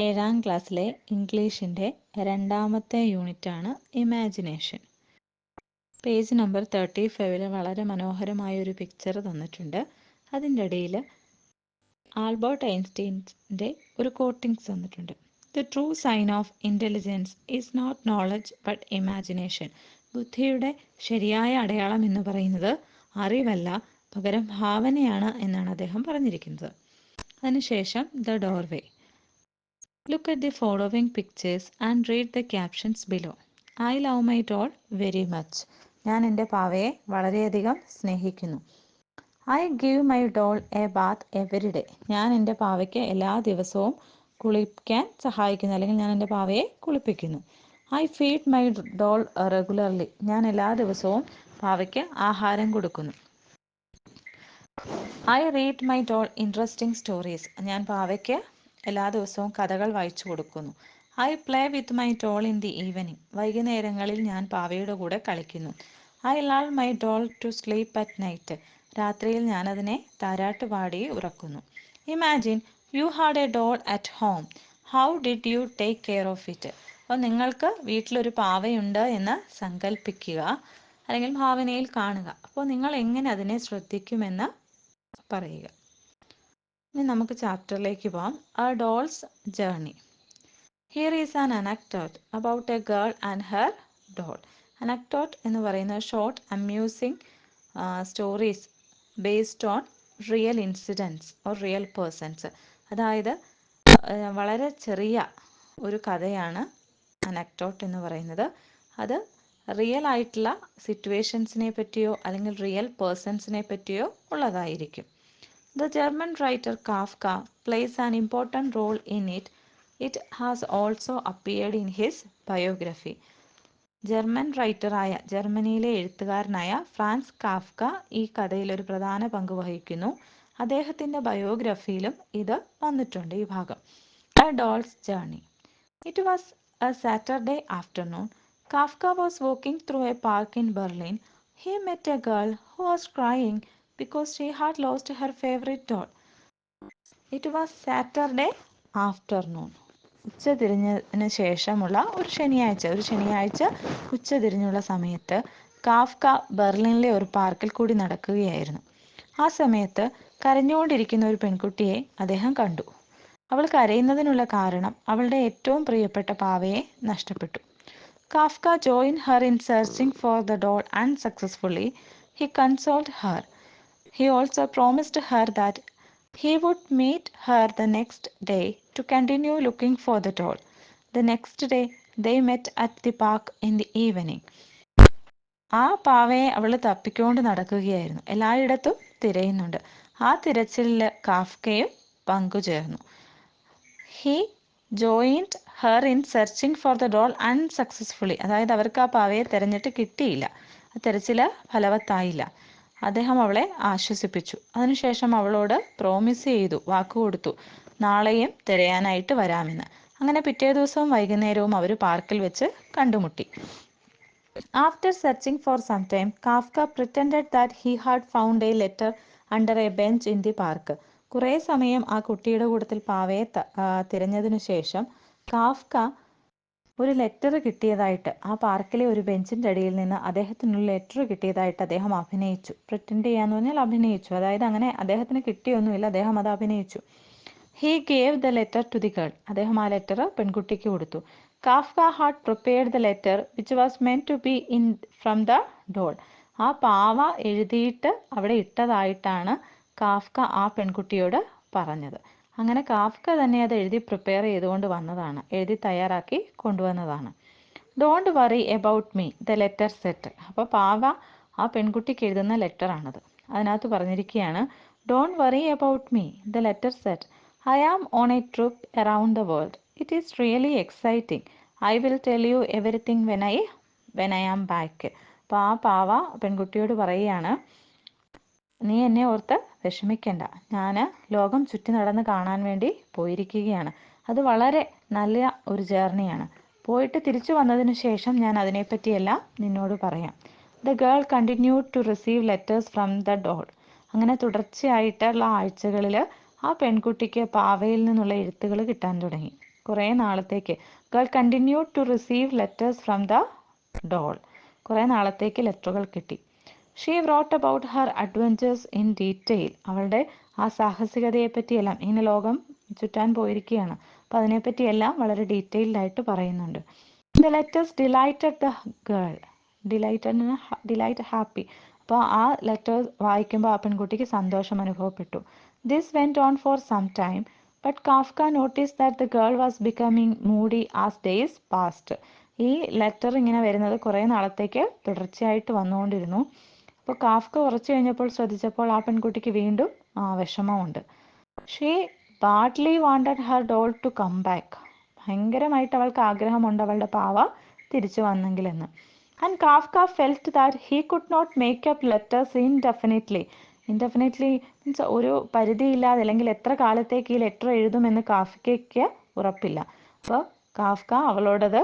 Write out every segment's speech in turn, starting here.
ഏഴാം ക്ലാസ്സിലെ ഇംഗ്ലീഷിൻ്റെ രണ്ടാമത്തെ യൂണിറ്റാണ് ഇമാജിനേഷൻ. പേജ് നമ്പർ 35 വളരെ മനോഹരമായൊരു പിക്ചർ തന്നിട്ടുണ്ട്. അതിൻ്റെ ഇടയിൽ ആൽബർട്ട് ഐൻസ്റ്റീൻ്റെ ഒരു കോട്ടിങ്സ് തന്നിട്ടുണ്ട്. The true sign of intelligence is not knowledge but imagination. ബുദ്ധിയുടെ ശരിയായ അടയാളം എന്ന് പറയുന്നത് അറിവല്ല, പകരം ഭാവനയാണ് എന്നാണ് അദ്ദേഹം പറഞ്ഞിരിക്കുന്നത്. അതിനുശേഷം the doorway. Look at the following pictures and read the captions below. I love my doll very much. ഞാൻ എൻ്റെ പാവയെ വളരെയധികം സ്നേഹിക്കുന്നു. I give my doll a bath every day. ഞാൻ എൻ്റെ പാവയ്ക്ക് എല്ലാ ദിവസവും കുളിക്കാൻ സഹായിക്കുന്നു, അല്ലെങ്കിൽ ഞാൻ എൻ്റെ പാവയെ കുളിപ്പിക്കുന്നു. I feed my doll regularly. ഞാൻ എല്ലാ ദിവസവും പാവയ്ക്ക് ആഹാരം കൊടുക്കുന്നു. I read my doll interesting stories. ഞാൻ പാവയ്ക്ക് എല്ലാ ദിവസവും കഥകൾ വായിച്ചു കൊടുക്കുന്നു. I play with my doll in the evening. വൈകുന്നേരങ്ങളിൽ ഞാൻ പാവയുടെ കൂടെ കളിക്കുന്നു. I love my doll to sleep at night. രാത്രിയിൽ ഞാൻ അതിനെ താരാട്ട് പാടി ഉറക്കുന്നു. Imagine you had a doll at home. How did you take care of it? അപ്പോൾ നിങ്ങൾക്ക് വീട്ടിലൊരു പാവയുണ്ട് എന്ന് സങ്കല്പിക്കുക, അല്ലെങ്കിൽ ഭാവനയിൽ കാണുക. അപ്പോൾ നിങ്ങൾ എങ്ങനെ അതിനെ ശ്രദ്ധിക്കുമെന്ന് പറയുക. ഇനി നമുക്ക് ചാപ്റ്ററിലേക്ക് പോകാം. A doll's journey. Here is an anecdote about a girl and her doll. Anecdote എന്ന് പറയുന്ന short amusing stories based on real incidents or real persons. അതായത് വളരെ ചെറിയ ഒരു കഥയാണ് അനക്ടോട്ട് എന്ന് പറയുന്നത്. അത് റിയൽ ആയിട്ടുള്ള സിറ്റുവേഷൻസിനെ പറ്റിയോ അല്ലെങ്കിൽ റിയൽ പേഴ്സൺസിനെ പറ്റിയോ ഉള്ളതായിരിക്കും. The German writer Kafka plays an important role in it. It has also appeared in his biography. German റൈറ്ററായ, ജർമ്മനിയിലെ എഴുത്തുകാരനായ ഫ്രാൻസ് കാഫ്ക ഈ കഥയിൽ ഒരു പ്രധാന പങ്ക് വഹിക്കുന്നു. അദ്ദേഹത്തിൻ്റെ ബയോഗ്രഫിയിലും ഇത് വന്നിട്ടുണ്ട്, ഈ ഭാഗം. A doll's journey. It was a Saturday afternoon. Kafka was walking through a park in Berlin. He met a girl who was crying because she had lost her favorite doll. It was Saturday afternoon. ഉച്ചതിരിഞ്ഞതിന് ശേഷമുള്ള ഒരു ശനിയാഴ്ച ഉച്ചതിരിഞ്ഞുള്ള സമയത്ത് Kafka ബെർലിനിലെ ഒരു പാർക്കിൽ കൂടി നടക്കുകയായിരുന്നു. ആ സമയത്ത് കരഞ്ഞുകൊണ്ടിരിക്കുന്ന ഒരു പെൺകുട്ടിയെ അദ്ദേഹം കണ്ടു. അവൾ കരയുന്നതിനുള്ള കാരണം അവളുടെ ഏറ്റവും പ്രിയപ്പെട്ട പാവയെ നഷ്ടപ്പെട്ടു. Kafka joined her in searching for the doll unsuccessfully. He consoled her. He also promised her that he would meet her the next day to continue looking for the doll. The next day, they met at the park in the evening. ആ പാവയെ അവൾ തപ്പിക്കൊണ്ട് നടക്കുകയായിരുന്നു, എല്ലായിടത്തും തിരയുന്നുണ്ട്. ആ തിരച്ചിലിൽ കാഫ്കയും പങ്കുചേർന്നു. He joined her in searching for the doll unsuccessfully. അതായത് അവർക്ക് ആ പാവയെ തിരഞ്ഞിട്ട് കിട്ടിയില്ല, തിരച്ചിൽ ഫലവത്തായില്ല. അദ്ദേഹം അവളെ ആശ്വസിപ്പിച്ചു. അതിനുശേഷം അവളോട് പ്രോമിസ് ചെയ്തു, വാക്കുകൊടുത്തു, നാളെയും തിരയാനായിട്ട് വരാമെന്ന്. അങ്ങനെ പിറ്റേ ദിവസവും വൈകുന്നേരവും അവർ പാർക്കിൽ വെച്ച് കണ്ടുമുട്ടി. After searching for some time, Kafka pretended that he had found a letter under a bench in the park. കുറേ സമയം ആ കുട്ടിയുടെ കൂട്ടത്തിൽ പാവയെ തിരഞ്ഞതിനു ശേഷം കാഫ്ക ഒരു ലെറ്റർ കിട്ടിയതായിട്ട്, ആ പാർക്കിലെ ഒരു ബെഞ്ചിൻ്റെ അടിയിൽ നിന്ന് അദ്ദേഹത്തിനുള്ള ലെറ്റർ കിട്ടിയതായിട്ട് അദ്ദേഹം അഭിനയിച്ചു. പ്രിറ്റൻഡ് ചെയ്യാന്ന് പറഞ്ഞാൽ അഭിനയിച്ചു, അതായത് അങ്ങനെ അദ്ദേഹത്തിന് കിട്ടിയൊന്നുമില്ല, അദ്ദേഹം അത് അഭിനയിച്ചു. He gave the letter to the girl. അദ്ദേഹം ആ ലെറ്റർ പെൺകുട്ടിക്ക് കൊടുത്തു. Kafka had prepared the letter which was meant to be in from the doll. ആ പാവ എഴുതിയിട്ട് അവിടെ ഇട്ടതായിട്ടാണ് കാഫ്ക ആ പെൺകുട്ടിയോട് പറഞ്ഞത്. അങ്ങനെ കാഫ്ക തന്നെ അത് എഴുതി പ്രിപ്പയർ ചെയ്തുകൊണ്ട് വന്നതാണ്, എഴുതി തയ്യാറാക്കി കൊണ്ടുവന്നതാണ്. Don't worry about me the letter said. അപ്പോൾ പാവ ആ പെൺകുട്ടിക്ക് എഴുതുന്ന ലെറ്ററാണത്. അതിനകത്ത് പറഞ്ഞിരിക്കുകയാണ്, don't worry about me the letter said. I am on a trip around the world. It is really exciting. I will tell you everything when I am back. അപ്പോൾ ആ പാവ പെൺകുട്ടിയോട് പറയുകയാണ്, നീ എന്നെ ഓർത്ത് വിഷമിക്കണ്ട, ഞാൻ ലോകം ചുറ്റി നടന്ന് കാണാൻ വേണ്ടി പോയിരിക്കുകയാണ്. അത് വളരെ നല്ല ഒരു ജേർണിയാണ്. പോയിട്ട് തിരിച്ചു വന്നതിന് ശേഷം ഞാൻ അതിനെപ്പറ്റിയെല്ലാം നിന്നോട് പറയാം. The girl continued to receive letters from the doll. അങ്ങനെ തുടർച്ചയായിട്ടുള്ള ആഴ്ചകളിൽ ആ പെൺകുട്ടിക്ക് പാവയിൽ നിന്നുള്ള എഴുത്തുകൾ കിട്ടാൻ തുടങ്ങി. കുറേ നാളത്തേക്ക് girl continued to receive letters from the doll. കുറേ നാളത്തേക്ക് ലെറ്ററുകൾ കിട്ടി. She wrote about her adventures in detail. അവളുടെ ആ സാഹസികതയെപ്പറ്റിയെല്ലാം, ഇങ്ങനെ ലോകം ചുറ്റാൻ പോയിരിക്കുകയാണ്, അപ്പോൾ അതിനെപ്പറ്റിയെല്ലാം വളരെ ഡീറ്റെയിൽഡ് ആയിട്ട് പറയുന്നുണ്ട്. The letters delighted the girl. Delight happy. അപ്പോൾ ആ ലെറ്റർ വായിക്കുമ്പോൾ ആ പെൺകുട്ടിക്ക് സന്തോഷം അനുഭവപ്പെട്ടു. This went on for some time but Kafka notice that the girl was becoming moody as days passed. ഈ ലെറ്റർ ഇങ്ങനെ വരുന്നത് കുറേ നാളത്തേക്ക് തുടർച്ചയായിട്ട് വന്നുകൊണ്ടിരുന്നു. അപ്പോൾ കാഫ്ക കുറച്ച് കഴിഞ്ഞപ്പോൾ ശ്രദ്ധിച്ചപ്പോൾ ആ പെൺകുട്ടിക്ക് വീണ്ടും വിഷമമുണ്ട്. She badly wanted her doll to come back. ഭയങ്കരമായിട്ട് അവൾക്ക് ആഗ്രഹമുണ്ട് അവളുടെ പാവ തിരിച്ചു വന്നെങ്കിലെന്ന്. And Kafka felt that he could not make up letters indefinitely. Indefinitely means ഒരു പരിധിയില്ലാതെ, അല്ലെങ്കിൽ എത്ര കാലത്തേക്ക് ഈ ലെറ്റർ എഴുതുമെന്ന് കാഫ്കയ്ക്ക് ഉറപ്പില്ല. അപ്പോൾ കാഫ്ക അവളോടത്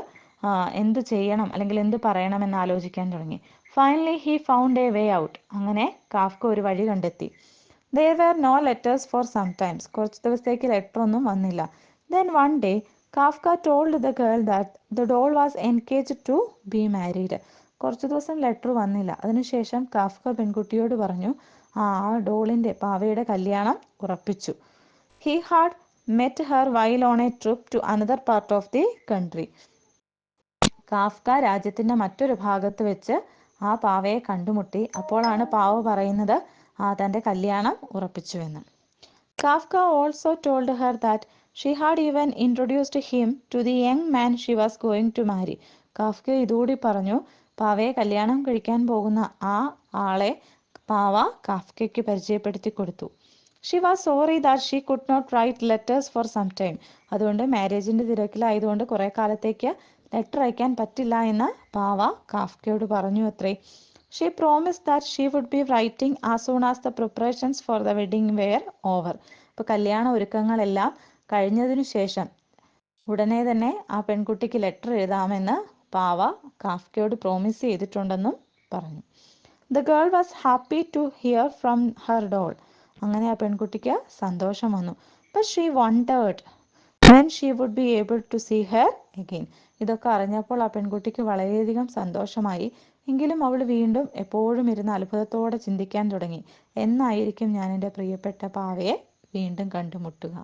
എന്ത് ചെയ്യണം അല്ലെങ്കിൽ എന്ത് പറയണമെന്ന് ആലോചിക്കാൻ തുടങ്ങി. Finally he found a way out. അങ്ങനെ കാഫ്ക ഒരു വഴി കണ്ടെത്തി. There were no letters for some times. കുറച്ച് ദിവസത്തേക്ക് ലെറ്റർ ഒന്നും വന്നില്ല. Then one day Kafka told the girl that the doll was engaged to be married. കുറച്ച് ദിവസം ലെറ്റർ വന്നില്ല. അതിനുശേഷം കാഫ്ക പെൺകുട്ടിയോട് പറഞ്ഞു, ആ ഡോളിൻ്റെ പാവയുടെ കല്യാണം ഉറപ്പിച്ചു. He had met her while on a trip to another part of the country. Kafka രാജ്യത്തിൻ്റെ മറ്റൊരു ഭാഗത്ത് വെച്ച് ആ പാവയെ കണ്ടുമുട്ടി. അപ്പോഴാണ് പാവ പറയുന്നത് തൻ്റെ കല്യാണം ഉറപ്പിച്ചുവെന്ന്. Kafka also told her that she had even introduced him to the young man she was going to marry. Kafka ഇതുകൂടി പറഞ്ഞു, പാവയെ കല്യാണം കഴിക്കാൻ പോകുന്ന ആ ആളെ പാവ കാഫ്കയ്ക്ക് പരിചയപ്പെടുത്തി കൊടുത്തു. She was sorry that she could not write letters for some time. അതുകൊണ്ട് മാരേജിൻ്റെ തിരക്കിലായതുകൊണ്ട് കുറേ കാലത്തേക്ക് ലെറ്റർ അയക്കാൻ പറ്റില്ല എന്ന് പാവ കാഫ്കയോട് പറഞ്ഞു അത്രേ. She promised that she would be writing as soon as the preparations for the wedding were over. ഇപ്പോൾ കല്യാണ ഒരുക്കങ്ങളെല്ലാം കഴിഞ്ഞതിനു ശേഷം ഉടനെ തന്നെ ആ പെൺകുട്ടിക്ക് ലെറ്റർ എഴുതാമെന്ന് പാവ കാഫ്കയോട് പ്രോമിസ് ചെയ്തിട്ടുണ്ടെന്നും പറഞ്ഞു. The girl was happy to hear from her doll. അങ്ങനെ ആ പെൺകുട്ടിക്ക് സന്തോഷം വന്നു. But she wondered when she would be able to see her again. ഇതൊക്കെ അറിഞ്ഞപ്പോൾ ആ പെൺകുട്ടിക്ക് വളരെയധികം സന്തോഷമായി. എങ്കിലും അവൾ വീണ്ടും എപ്പോഴും ഇരുന്ന് അത്ഭുതത്തോടെ ചിന്തിക്കാൻ തുടങ്ങി, എന്നായിരിക്കും ഞാൻ എൻ്റെ പ്രിയപ്പെട്ട പാവയെ വീണ്ടും കണ്ടുമുട്ടുക.